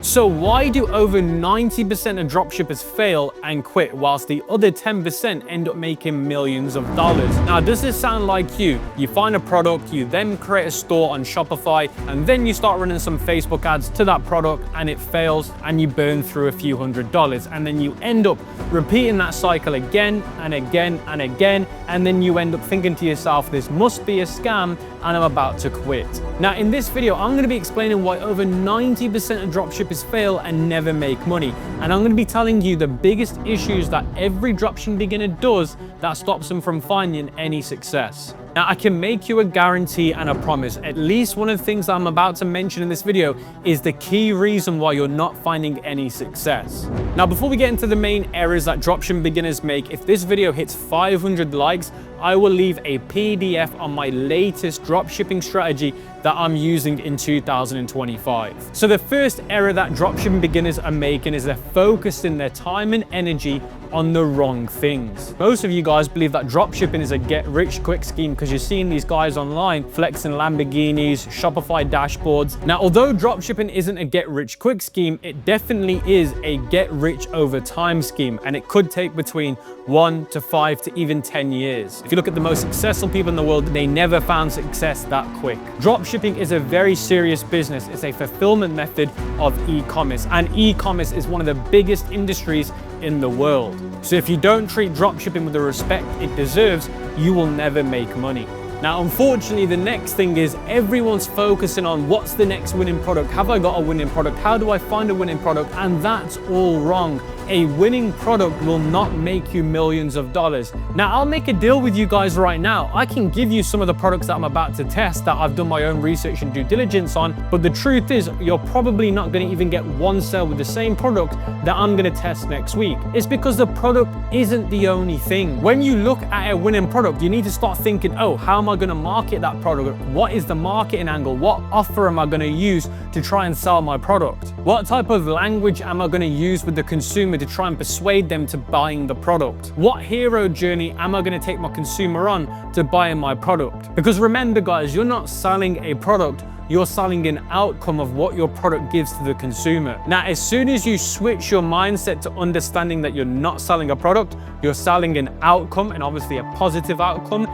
So why do over 90% of dropshippers fail and quit whilst the other 10% end up making millions of dollars? Now, does this sound like you? You find a product, you then create a store on Shopify, and then you start running some Facebook ads to that product and it fails and you burn through a few $100s, and then you end up repeating that cycle again and again and again, and then you end up thinking to yourself, this must be a scam and I'm about to quit. Now, in this video, I'm going to be explaining why over 90% of dropshippers fail and never make money. And I'm going to be telling you the biggest issues that every dropshipping beginner does that stops them from finding any success. Now, I can make you a guarantee and a promise. At least one of the things I'm about to mention in this video is the key reason why you're not finding any success. Now, before we get into the main errors that dropshipping beginners make, if this video hits 500 likes, I will leave a PDF on my latest dropshipping strategy that I'm using in 2025. So the first error that dropshipping beginners are making is they're focusing their time and energy on the wrong things. Most of you guys believe that dropshipping is a get-rich-quick scheme because you're seeing these guys online flexing Lamborghinis, Shopify dashboards. Now, although dropshipping isn't a get-rich-quick scheme, it definitely is a get-rich-over-time scheme, and it could take between 1 to 5 to even 10 years. If you look at the most successful people in the world, they never found success that quick. Dropshipping is a very serious business. It's a fulfillment method of e-commerce, and e-commerce is one of the biggest industries in the world. So if you don't treat dropshipping with the respect it deserves, you will never make money. Now, unfortunately, the next thing is everyone's focusing on what's the next winning product? Have I got a winning product? How do I find a winning product? And that's all wrong. A winning product will not make you millions of dollars. Now, I'll make a deal with you guys right now. I can give you some of the products that I'm about to test that I've done my own research and due diligence on, but the truth is you're probably not going to even get one sale with the same product that I'm going to test next week. It's because the product isn't the only thing. When you look at a winning product, you need to start thinking, oh, how am I going to market that product? What is the marketing angle? What offer am I going to use to try and sell my product? What type of language am I going to use with the consumer to try and persuade them to buying the product? What hero journey am I going to take my consumer on to buying my product? Because remember, guys, you're not selling a product, you're selling an outcome of what your product gives to the consumer. Now, as soon as you switch your mindset to understanding that you're not selling a product, you're selling an outcome, and obviously a positive outcome,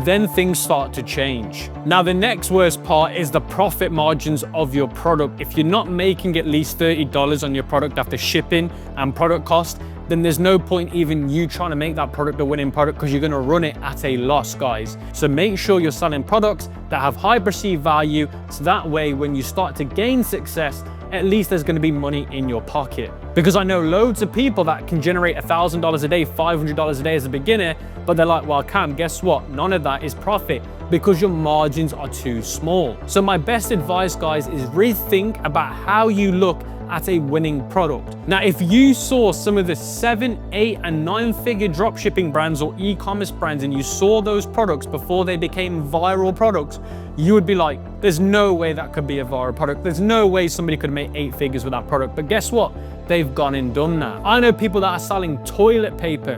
then things start to change. Now, the next worst part is the profit margins of your product. If you're not making at least $30 on your product after shipping and product cost, then there's no point even you trying to make that product a winning product because you're going to run it at a loss, guys. So make sure you're selling products that have high perceived value, so that way when you start to gain success, at least there's going to be money in your pocket. Because I know loads of people that can generate $1,000 a day, $500 a day as a beginner, but they're like, well, Cam, guess what? None of that is profit because your margins are too small. So my best advice, guys, is rethink about how you look at a winning product. Now, if you saw some of the 7, 8, and 9-figure dropshipping brands or e-commerce brands and you saw those products before they became viral products, you would be like, there's no way that could be a viral product. There's no way somebody could make 8 figures with that product. But guess what? They've gone and done that. I know people that are selling toilet paper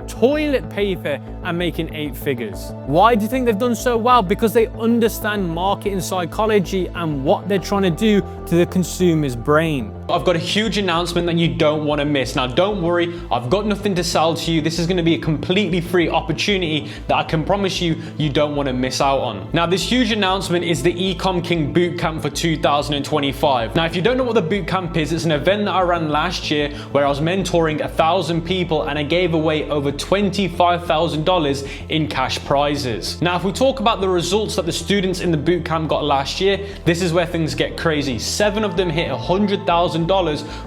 and making 8 figures. Why do you think they've done so well? Because they understand marketing psychology and what they're trying to do to the consumer's brain. I've got a huge announcement that you don't want to miss. Now, don't worry, I've got nothing to sell to you. This is going to be a completely free opportunity that I can promise you don't want to miss out on. Now, this huge announcement is the Ecom King Bootcamp for 2025. Now, if you don't know what the bootcamp is, it's an event that I ran last year where I was mentoring 1,000 people and I gave away over $25,000 in cash prizes. Now, if we talk about the results that the students in the bootcamp got last year, this is where things get crazy. 7 of them hit $100,000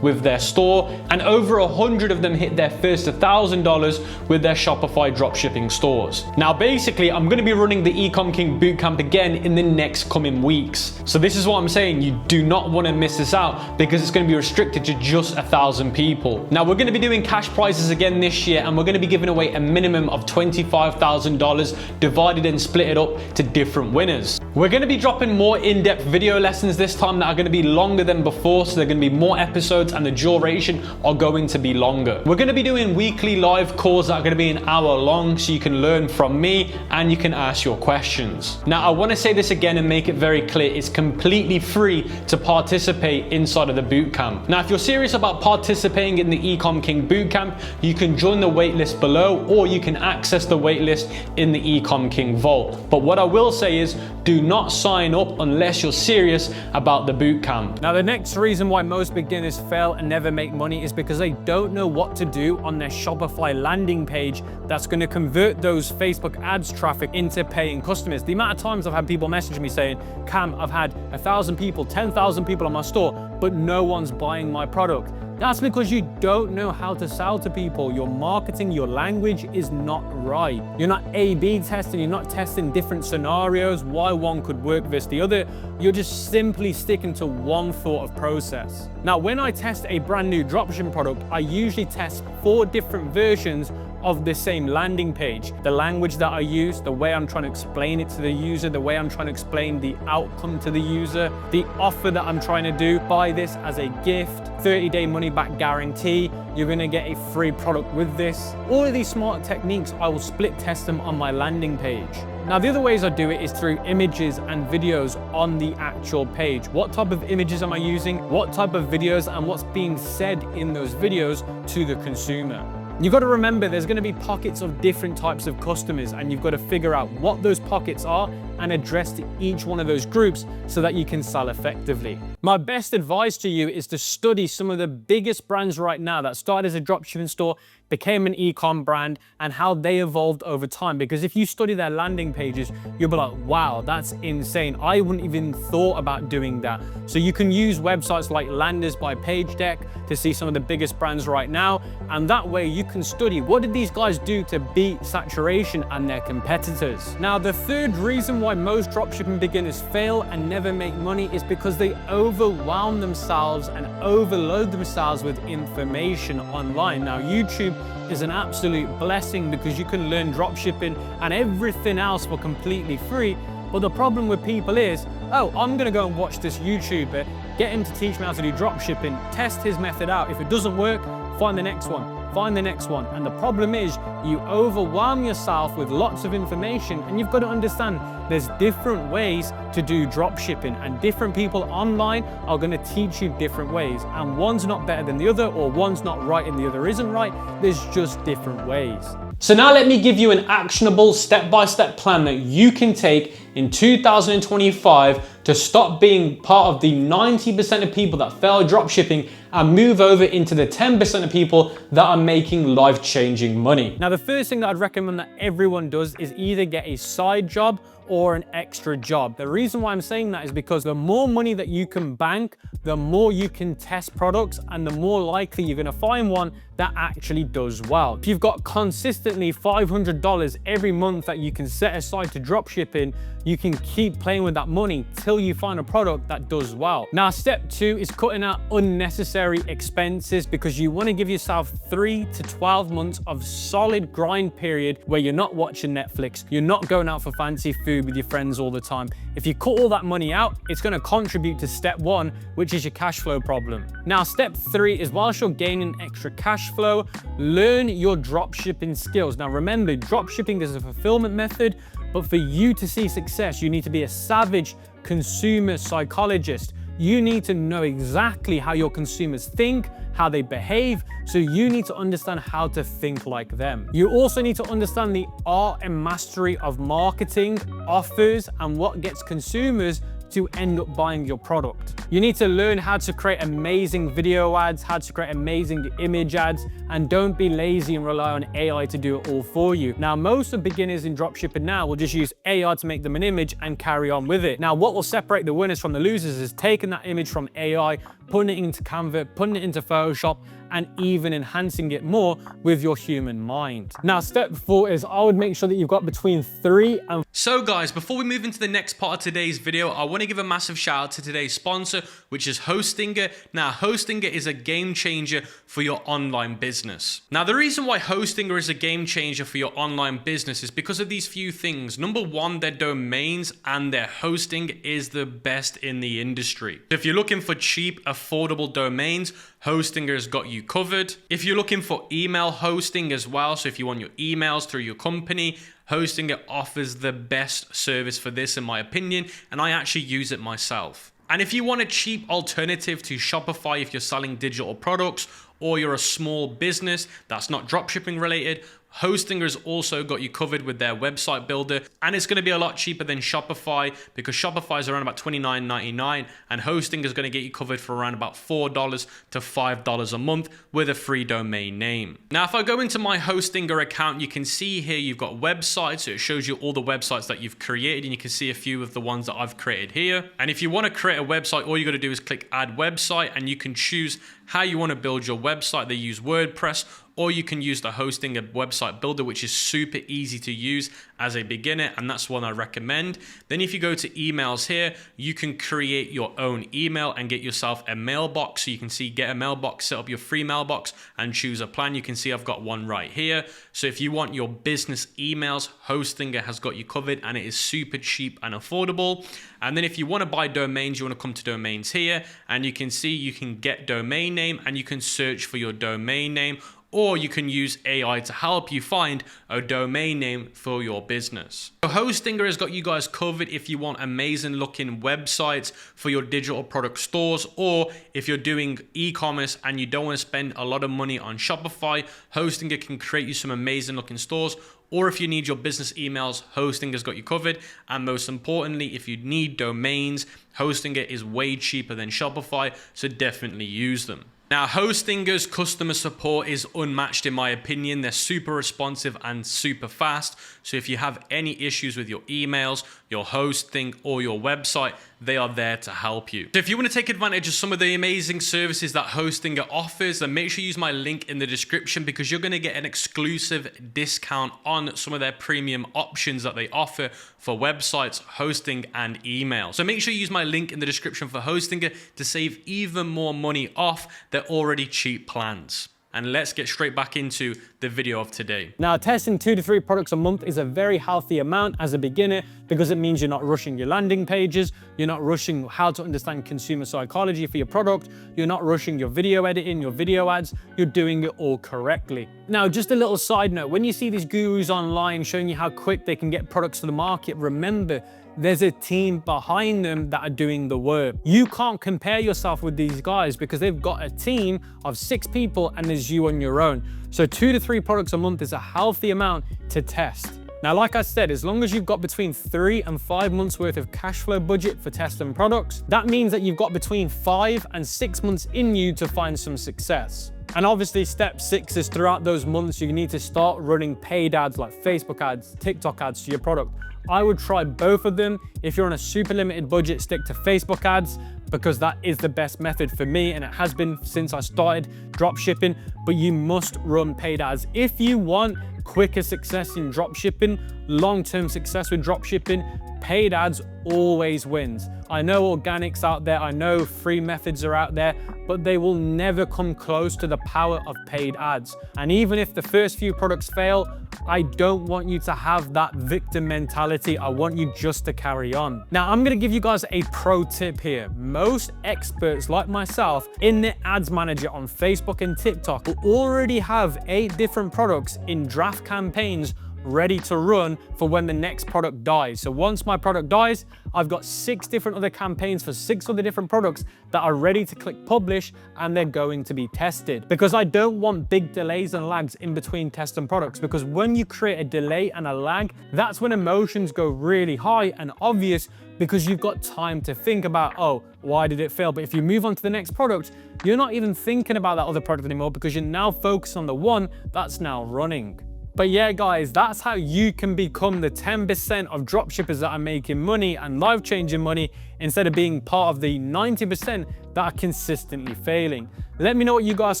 with their store, and over 100 of them hit their first $1,000 with their Shopify dropshipping stores. Now, basically, I'm going to be running the Ecom King Bootcamp again in the next coming weeks. So this is what I'm saying. You do not want to miss this out because it's going to be restricted to just 1,000 people. Now, we're going to be doing cash prizes again this year, and we're going to be giving away a minimum of $25,000 divided and split it up to different winners. We're going to be dropping more in-depth video lessons this time that are going to be longer than before, so they're going to be more episodes and the duration are going to be longer. We're going to be doing weekly live calls that are going to be an hour long, so you can learn from me and you can ask your questions. Now, I want to say this again and make it very clear, it's completely free to participate inside of the bootcamp. Now, if you're serious about participating in the Ecom King bootcamp, you can join the waitlist below, or you can access the waitlist in the Ecom King vault. But what I will say is, do not sign up unless you're serious about the bootcamp. Now, the next reason why most beginners fail and never make money is because they don't know what to do on their Shopify landing page that's going to convert those Facebook ads traffic into paying customers. The amount of times I've had people message me saying, Cam, I've had 1,000 people, 10,000 people on my store, but no one's buying my product. That's because you don't know how to sell to people. Your marketing, your language is not right. You're not A/B testing, you're not testing different scenarios, why one could work versus the other. You're just simply sticking to one thought of process. Now, when I test a brand new dropshipping product, I usually test 4 different versions of the same landing page. The language that I use, the way I'm trying to explain it to the user, the way I'm trying to explain the outcome to the user, the offer that I'm trying to do, buy this as a gift, 30-day money-back guarantee, you're gonna get a free product with this. All of these smart techniques, I will split test them on my landing page. Now, the other ways I do it is through images and videos on the actual page. What type of images am I using? What type of videos, and what's being said in those videos to the consumer? You've got to remember there's going to be pockets of different types of customers, and you've got to figure out what those pockets are and address to each one of those groups so that you can sell effectively. My best advice to you is to study some of the biggest brands right now that started as a dropshipping store, became an e-com brand, and how they evolved over time. Because if you study their landing pages, you'll be like, wow, that's insane. I wouldn't even thought about doing that. So you can use websites like Landers by PageDeck to see some of the biggest brands right now. And that way you can study, what did these guys do to beat saturation and their competitors? Now, the third reason why most dropshipping beginners fail and never make money is because they overwhelm themselves and overload themselves with information online. Now, YouTube is an absolute blessing because you can learn dropshipping and everything else for completely free. But the problem with people is, oh, I'm gonna go and watch this YouTuber, get him to teach me how to do dropshipping, test his method out. If it doesn't work, find the next one. Find the next one. And the problem is you overwhelm yourself with lots of information, and you've got to understand there's different ways to do drop shipping, and different people online are going to teach you different ways, and one's not better than the other, or one's not right and the other isn't right. There's just different ways. So now let me give you an actionable step-by-step plan that you can take in 2025 to stop being part of the 90% of people that fail dropshipping and move over into the 10% of people that are making life-changing money. Now, the first thing that I'd recommend that everyone does is either get a side job or an extra job. The reason why I'm saying that is because the more money that you can bank, the more you can test products, and the more likely you're gonna find one that actually does well. If you've got consistently $500 every month that you can set aside to drop shipping, you can keep playing with that money till you find a product that does well. Now, step 2 is cutting out unnecessary expenses, because you wanna give yourself 3 to 12 months of solid grind period where you're not watching Netflix, you're not going out for fancy food with your friends all the time. If you cut all that money out, it's gonna contribute to step 1, which is your cash flow problem. Now, step 3 is, whilst you're gaining extra cash flow, learn your dropshipping skills. Now, remember, dropshipping is a fulfillment method, but for you to see success, you need to be a savage consumer psychologist. You need to know exactly how your consumers think, how they behave, so you need to understand how to think like them. You also need to understand the art and mastery of marketing, offers, and what gets consumers to end up buying your product. You need to learn how to create amazing video ads, how to create amazing image ads, and don't be lazy and rely on AI to do it all for you. Now, most of beginners in dropshipping now will just use AI to make them an image and carry on with it. Now, what will separate the winners from the losers is taking that image from AI, putting it into Canva, putting it into Photoshop, and even enhancing it more with your human mind. Now, step 4 is I would make sure that you've got between 3 and... So guys, before we move into the next part of today's video, I want to give a massive shout out to today's sponsor, which is Hostinger. Now, Hostinger is a game changer for your online business. Now, the reason why Hostinger is a game changer for your online business is because of these few things. Number 1, their domains and their hosting is the best in the industry. If you're looking for cheap, affordable domains, Hostinger's got you covered. If you're looking for email hosting as well, so if you want your emails through your company, Hostinger offers the best service for this in my opinion, and I actually use it myself. And if you want a cheap alternative to Shopify if you're selling digital products, or you're a small business that's not dropshipping related, Hostinger's also got you covered with their website builder, and it's going to be a lot cheaper than Shopify because Shopify is around about $29.99 and Hostinger's going to get you covered for around about $4 to $5 a month with a free domain name. Now, if I go into my Hostinger account, you can see here you've got websites, so it shows you all the websites that you've created, and you can see a few of the ones that I've created here. And if you want to create a website, all you got to do is click add website, and you can choose how you want to build your website. They use WordPress, or you can use the Hostinger website builder, which is super easy to use as a beginner, and that's one I recommend. Then if you go to emails here, you can create your own email and get yourself a mailbox. So you can see get a mailbox, set up your free mailbox and choose a plan. You can see I've got one right here. So if you want your business emails, Hostinger has got you covered, and it is super cheap and affordable. And then if you want to buy domains, you want to come to domains here, and you can see you can get domain name and you can search for your domain name, or you can use AI to help you find a domain name for your business. So Hostinger has got you guys covered if you want amazing looking websites for your digital product stores, or if you're doing e-commerce and you don't want to spend a lot of money on Shopify, Hostinger can create you some amazing looking stores. Or if you need your business emails, Hostinger's got you covered. And most importantly, if you need domains, Hostinger is way cheaper than Shopify, so definitely use them. Now, Hostinger's customer support is unmatched in my opinion. They're super responsive and super fast. So if you have any issues with your emails, your hosting, or your website, they are there to help you. So if you want to take advantage of some of the amazing services that Hostinger offers, then make sure you use my link in the description, because you're going to get an exclusive discount on some of their premium options that they offer for websites, hosting, and email. So make sure you use my link in the description for Hostinger to save even more money off their already cheap plans. And let's get straight back into the video of today. Now, testing 2 to 3 products a month is a very healthy amount as a beginner, because it means you're not rushing your landing pages, you're not rushing how to understand consumer psychology for your product, you're not rushing your video editing, your video ads, you're doing it all correctly. Now, just a little side note, when you see these gurus online showing you how quick they can get products to the market, remember, there's a team behind them that are doing the work. You can't compare yourself with these guys because they've got a team of 6 people and there's you on your own. So 2 to 3 products a month is a healthy amount to test. Now, like I said, as long as you've got between 3 and 5 months worth of cash flow budget for testing products, that means that you've got between 5 and 6 months in you to find some success. And obviously step 6 is throughout those months, you need to start running paid ads like Facebook ads, TikTok ads to your product. I would try both of them. If you're on a super limited budget, stick to Facebook ads, because that is the best method for me, and it has been since I started drop shipping. But you must run paid ads if you want quicker success in drop shipping, long-term success with drop shipping. Paid ads always wins. I know organics out there, I know free methods are out there, but they will never come close to the power of paid ads. And even if the first few products fail, I don't want you to have that victim mentality. I want you just to carry on. Now, I'm gonna give you guys a pro tip here. Most experts like myself in the ads manager on Facebook and TikTok will already have 8 different products in draft campaigns ready to run for when the next product dies. So once my product dies, I've got 6 different other campaigns for 6 other different products that are ready to click publish, and they're going to be tested, because I don't want big delays and lags in between testing products, because when you create a delay and a lag, that's when emotions go really high and obvious, because you've got time to think about, oh, why did it fail? But if you move on to the next product, you're not even thinking about that other product anymore, because you're now focused on the one that's now running. But yeah, guys, that's how you can become the 10% of dropshippers that are making money and life-changing money instead of being part of the 90% that are consistently failing. Let me know what you guys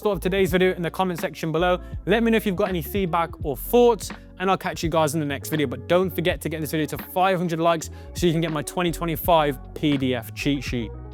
thought of today's video in the comment section below. Let me know if you've got any feedback or thoughts, and I'll catch you guys in the next video. But don't forget to get this video to 500 likes so you can get my 2025 PDF cheat sheet.